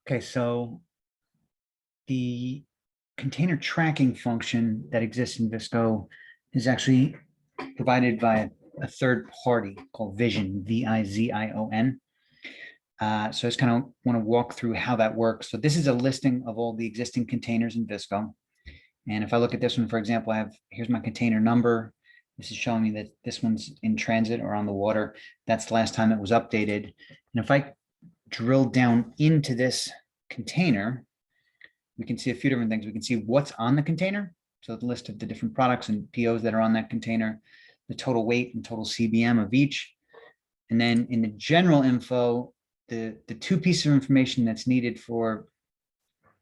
Okay, so the container tracking function that exists in Visco is actually provided by a third party called Vision, Vizion. So I just kind of want to walk through how that works. So this is a listing of all the existing containers in Visco. And if I look at this one, for example, here's my container number. This is showing me that this one's in transit or on the water. That's the last time it was updated. And if I drill down into this container, we can see a few different things. We can see what's on the container. So the list of the different products and POs that are on that container, the total weight and total CBM of each. And then in the general info, the two pieces of information that's needed for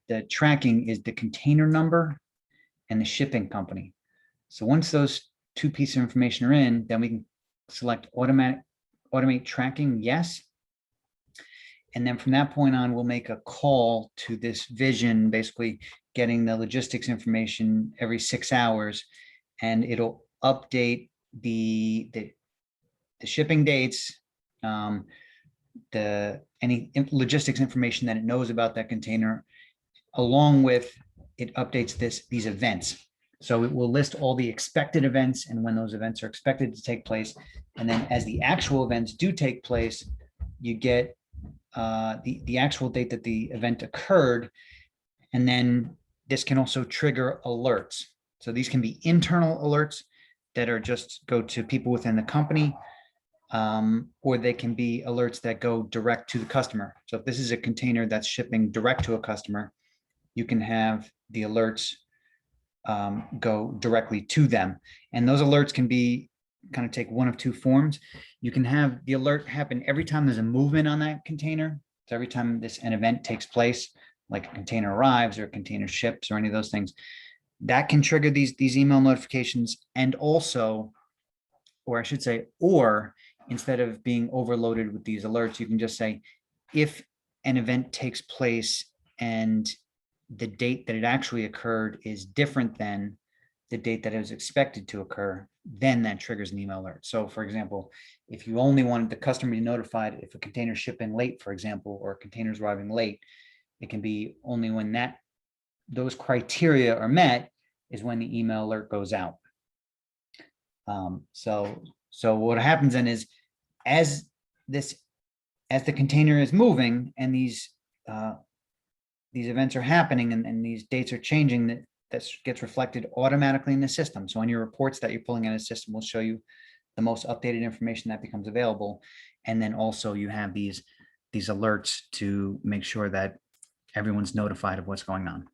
the tracking is the container number and the shipping company. So once those two pieces of information are in, then we can select automate tracking, yes. And then from that point on, we'll make a call to this Vision, basically getting the logistics information every 6 hours, and it'll update the shipping dates, any logistics information that it knows about that container, along with it updates these events. So it will list all the expected events and when those events are expected to take place. And then as the actual events do take place, you get the actual date that the event occurred. And then this can also trigger alerts. So these can be internal alerts that are just go to people within the company, or they can be alerts that go direct to the customer. So if this is a container that's shipping direct to a customer, you can have the alerts go directly to them. And those alerts can be kind of take one of two forms. You can have the alert happen every time there's a movement on that container. So every time an event takes place, like a container arrives or a container ships or any of those things, that can trigger these email notifications. And also, or I should say, or instead of being overloaded with these alerts, you can just say, if an event takes place and the date that it actually occurred is different than the date that it was expected to occur, then that triggers an email alert. So for example, if you only wanted the customer to be notified if a container shipping late, for example, or a container is arriving late, it can be only when those criteria are met is when the email alert goes out. So what happens then is as the container is moving and these events are happening and these dates are changing, that gets reflected automatically in the system. So on your reports that you're pulling in a system will show you the most updated information that becomes available. And then also you have these alerts to make sure that everyone's notified of what's going on.